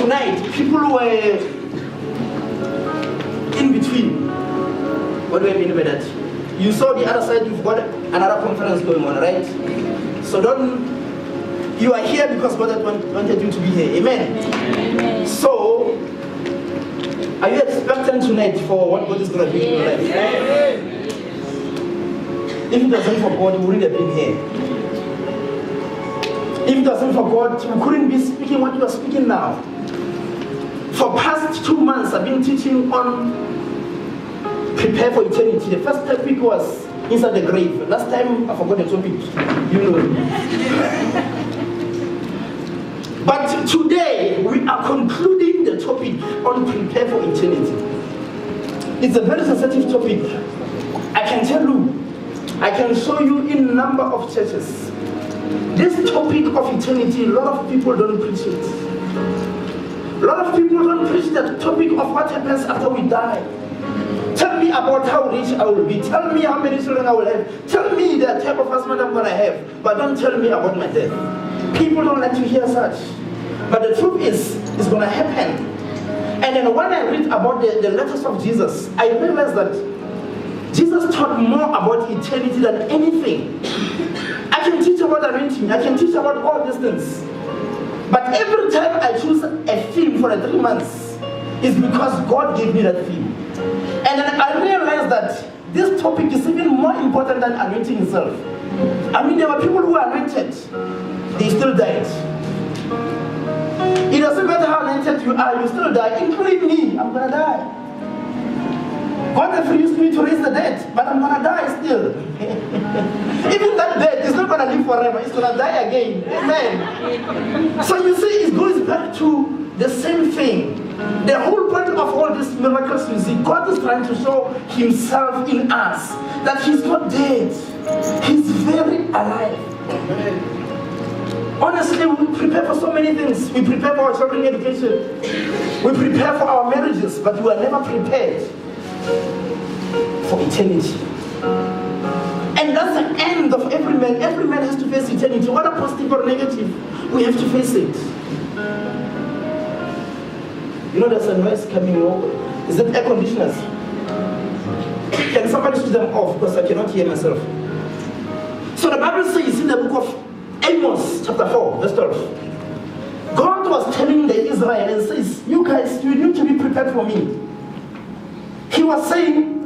tonight, people were in between. What do I mean by that? You saw the other side, you've got another conference going on, right? So you are here because God wanted you to be here. Amen? Amen. So, are you expecting tonight for what God is going to do in your life? Amen. If it wasn't for God, we wouldn't have been here. If it wasn't for God, we couldn't be speaking what you are speaking now. For past 2 months, I've been teaching on prepare for eternity. The first topic was inside the grave. Last time, I forgot the topic. You know. But today, we are concluding the topic on prepare for eternity. It's a very sensitive topic. I can tell you, I can show you in a number of churches. This topic of eternity, a lot of people don't preach it. A lot of people don't preach the topic of what happens after we die. Tell me about how rich I will be. Tell me how many children I will have. Tell me the type of husband I'm going to have. But don't tell me about my death. People don't like to hear such. But the truth is, it's going to happen. And then when I read about the letters of Jesus, I realized that Jesus taught more about eternity than anything. I can teach about anointing. I can teach about all these things. But every time I choose a theme for the 3 months, it's because God gave me that theme. And then I realized that this topic is even more important than anointing itself. I mean, there were people who were anointed. They still died. It doesn't matter how anointed you are, you still die, including me. I'm going to die. God has used me to raise the dead, but I'm going to die still. Even that dead is not going to live forever. It's going to die again. Amen. So you see, it goes back to the same thing. The whole point of all these miracles you see, God is trying to show himself in us. That he's not dead. He's very alive. Amen. Honestly, we prepare for so many things. We prepare for our children's education. We prepare for our marriages, but we are never prepared for eternity. And that's the end of every man. Every man has to face eternity. Whether positive or negative, we have to face it. You know there's a noise coming over. Is it air conditioners? Can somebody switch them off because I cannot hear myself? So the Bible says in the book of Amos chapter 4 verse 12, God was telling the Israel and says, you guys, you need to be prepared for me. He was saying,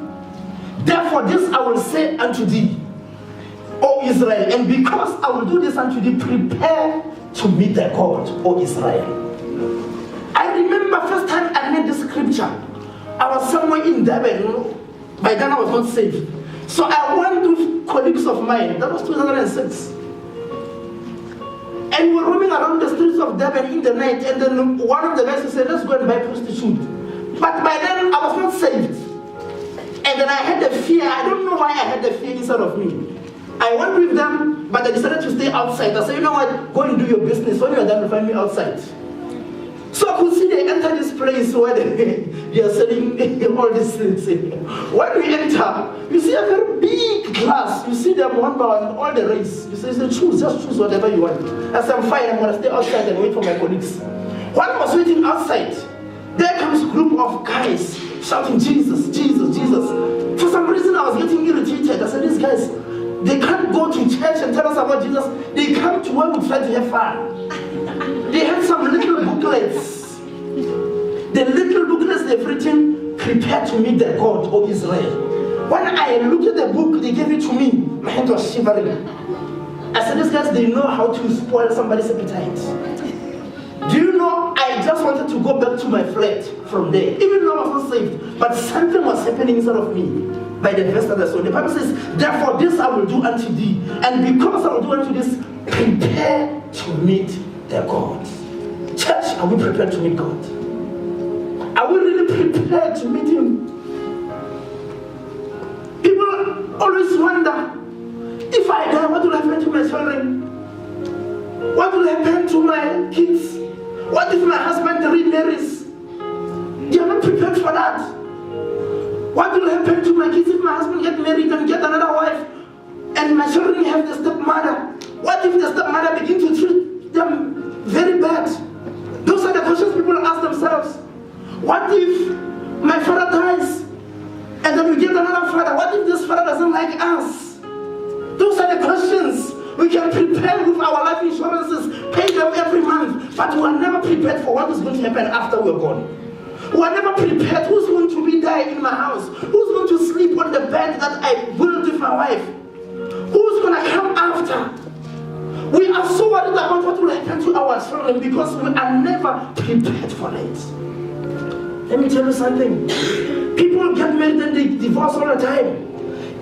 therefore this I will say unto thee, O Israel, and because I will do this unto thee, prepare to meet thy God, O Israel. I remember first time I read this scripture, I was somewhere in Durban. By then I was not saved. So I went with colleagues of mine, that was 2006. And we were roaming around the streets of Durban in the night, and then one of the guys said, let's go and buy prostitute. But by then I was not saved. And then I had the fear. I don't know why I had the fear inside of me. I went with them, but I decided to stay outside. I said, you know what, go and do your business. When you're done, you find me outside. So I could see they enter this place where they are selling all these things. When we enter, you see a very big class. You see them one by one, all the race. You say, choose, just choose whatever you want. I said, I'm fine, I'm going to stay outside and wait for my colleagues. One was waiting outside. There comes a group of guys shouting, Jesus, Jesus, Jesus. For some reason, I was getting irritated. I said, these guys, they can't go to church and tell us about Jesus. They come to where we try to have fun. They had some little booklets. The little booklets they've written, prepare to meet their God, O Israel. When I looked at the book, they gave it to me. My hand was shivering. I said, these guys, they know how to spoil somebody's appetite. Do you know, I just wanted to go back to my flat from there. Even though I was not saved, but something was happening inside of me. By the verse that I saw. The Bible says, therefore this I will do unto thee. And because I will do unto this, prepare to meet their God. Church, are we prepared to meet God? Are we really prepared to meet Him? People always wonder, if I die, what will happen to my children? What will happen to my kids? What if my husband remarries? They are not prepared for that. What will happen to my kids if my husband gets married and get another wife and my children have the stepmother? What if the stepmother begins to treat them very bad? Those are the questions people ask themselves, what if my father dies? And then we get another father. What if this father doesn't like us? Those are the questions. We can prepare with our life insurances, pay them every month, but we are never prepared for what is going to happen after we're gone. We are never prepared. Who's going to be there in my house? Who's going to sleep on the bed that I built with my wife? Who's going to come after? We are so worried about what will happen to our children because we are never prepared for it. Let me tell you something. People get married and they divorce all the time.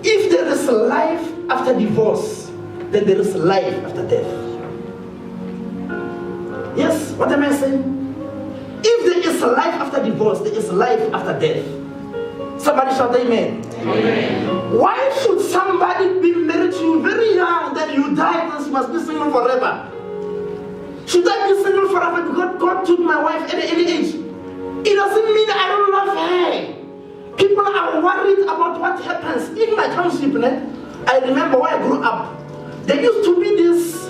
If there is life after divorce, then there is life after death. Yes, what am I saying? If there is life after divorce, there is life after death. Somebody shout amen. Amen. Why should somebody be married to you very young, then you die, then you must be single forever? Should I be single forever because God took my wife at an early age? It doesn't mean I don't love her. People are worried about what happens. In my township, I remember where I grew up. There used to be this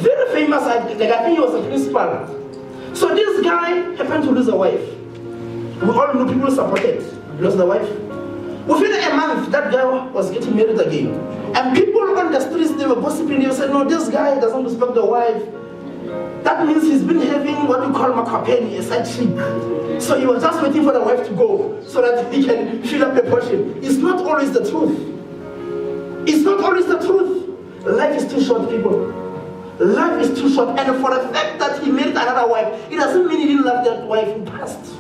very famous, I think he was a principal. So this guy happened to lose a wife. We all know people supported. He lost the wife. Within a month, that guy was getting married again. And people on the streets, they were gossiping. They said, no, this guy doesn't respect the wife. That means he's been having what we call makapeni, a side chick. So he was just waiting for the wife to go so that he can fill up the portion. It's not always the truth. It's not always the truth. Life is too short, people. Life is too short. And for the fact that he married another wife, it doesn't mean he didn't love that wife who passed.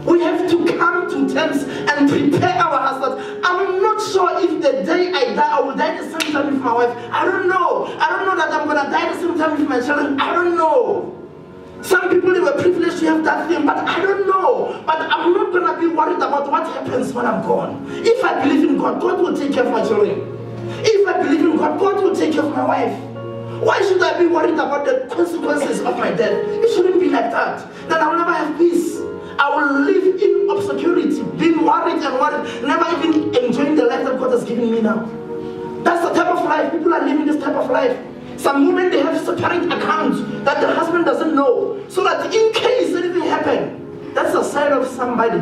We have to come to terms and prepare our hearts that I'm not sure if the day I die, I will die the same time with my wife. I don't know. I don't know that I'm going to die the same time with my children. I don't know. Some people, they were privileged to have that thing, but I don't know. But I'm not going to be worried about what happens when I'm gone. If I believe in God, God will take care of my children. If I believe in God, God will take care of my wife. Why should I be worried about the consequences of my death? It shouldn't be like that. Then I'll never have peace. I will live in obscurity, being worried and worried, never even enjoying the life that God has given me now. That's the type of life. People are living this type of life. Some women, they have separate accounts that the husband doesn't know, so that in case anything happens, that's a sign of somebody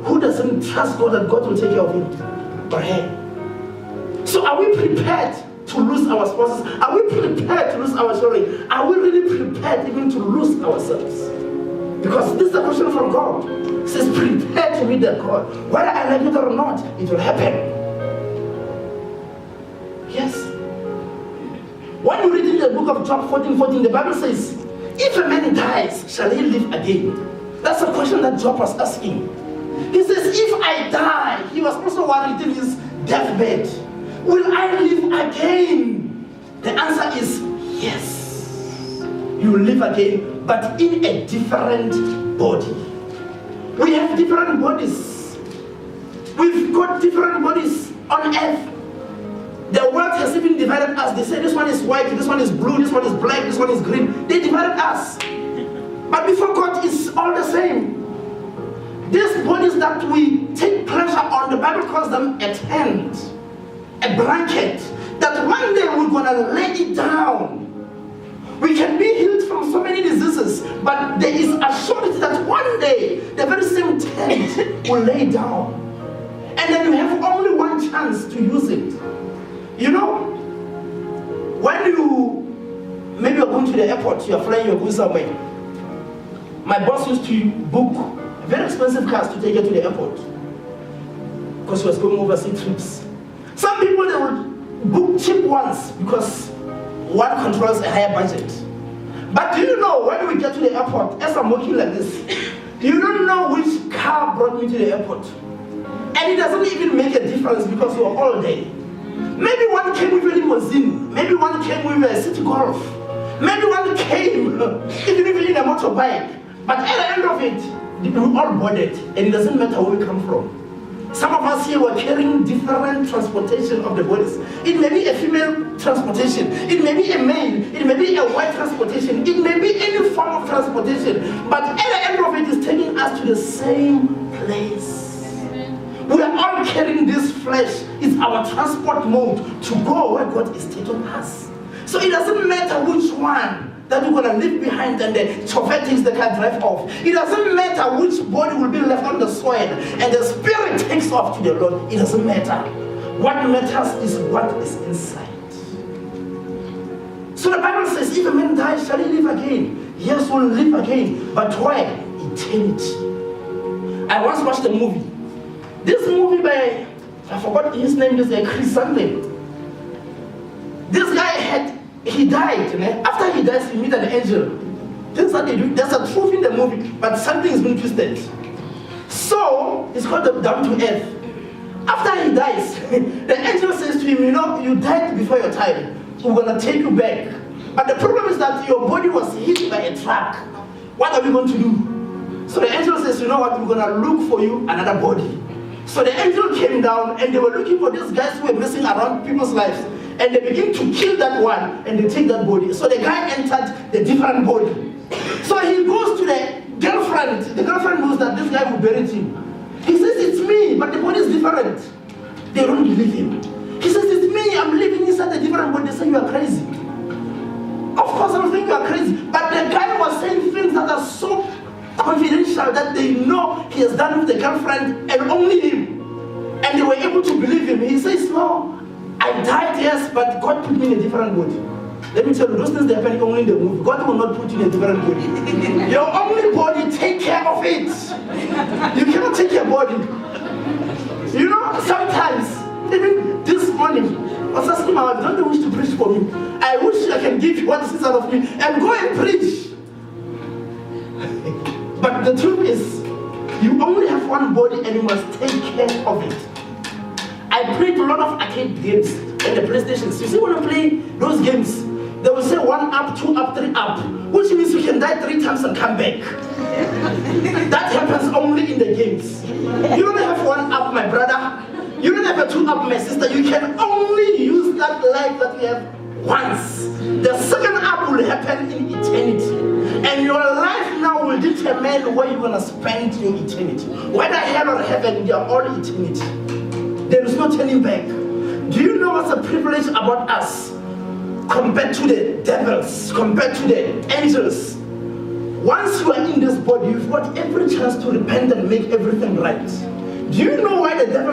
who doesn't trust God that God will take care of him or her. So are we prepared to lose our spouses? Are we prepared to lose our children? Are we really prepared even to lose ourselves? Because this is a question from God. It says, prepare to meet that God. Whether I like it or not, it will happen. Yes. When you read in the book of Job 14:14, the Bible says, if a man dies, shall he live again? That's a question that Job was asking. He says, if I die, he was also worried in his deathbed, will I live again? The answer is yes. You will live again, but in a different body. We have different bodies. We've got different bodies on earth. The world has even divided us. They say this one is white, this one is blue, this one is black, this one is green. They divided us. But before God, it's all the same. These bodies that we take pleasure on, the Bible calls them a tent, a blanket, that one day we're going to lay it down. We can be healed from so many diseases, but there is assurance that one day the very same tent will lay down. And then you have only one chance to use it. You know, when maybe you're going to the airport, you're flying, you're going somewhere. My boss used to book very expensive cars to take her to the airport because she was going overseas trips. Some people, they would book cheap ones because one controls a higher budget. But do you know, when we get to the airport, as I'm walking like this, you don't know which car brought me to the airport. And it doesn't even make a difference because we're all there. Maybe one came with a limousine. Maybe one came with a city golf. Maybe one came even in a motorbike. But at the end of it, we're all boarded. And it doesn't matter where we come from. Some of us here were carrying different transportation of the bodies. It may be a female transportation. It may be a male. It may be a white transportation. It may be any form of transportation. But at the end of it is taking us to the same place. We are all carrying this flesh. It's our transport mode to go where God is taking us. So it doesn't matter which one. that we're going to leave behind and the chauffeur takes the car, drive off. It doesn't matter which body will be left on the soil and the spirit takes off to the Lord. It doesn't matter. What matters is what is inside. So the Bible says, if a man dies, shall he live again? Yes, we'll live again. But why? Eternity. I once watched a movie. This movie by, I forgot his name, is Chris something. This guy he died. After he dies, he meets an angel. That's what they do. There's a truth in the movie, but something has been twisted. So, it's called the down to earth. After he dies, the angel says to him, you know, you died before your time. We're going to take you back. But the problem is that your body was hit by a truck. What are we going to do? So the angel says, you know what, we're going to look for you another body. So the angel came down and they were looking for these guys who were messing around people's lives. And they begin to kill that one and they take that body. So the guy entered the different body. So he goes to the girlfriend. The girlfriend knows that this guy will bury him. He says, it's me, but the body is different. They don't believe him. He says, it's me, I'm living inside a different body. They say, you are crazy. Of course, I don't think you are crazy. But the guy was saying things that are so confidential that they know he has done with the girlfriend and only him. And they were able to believe him. He says, no, I died, yes, but God put me in a different body. Let me tell you, those things are happening only in the movie. God will not put you in a different body. Your only body, take care of it. You cannot take your body. You know, sometimes, even this morning, I was asking my wife, don't you wish to preach for me? I wish I can give you what is inside of me and go and preach. But the truth is, you only have one body and you must take care of it. I played a lot of arcade games and the PlayStations. You see when I play those games, they will say 1 up, 2 up, 3 up, which means you can die 3 times and come back. That happens only in the games. You don't have 1 up, my brother. You don't have a 2 up, my sister. You can only use that life that you have once. The second up will happen in eternity. And your life now will determine where you're going to spend your eternity. Whether hell or heaven, they are all eternity. There is no turning back. Do you know what's a privilege about us compared to the devils, compared to the angels? Once you are in this body, you've got every chance to repent and make everything right. Do you know why the devil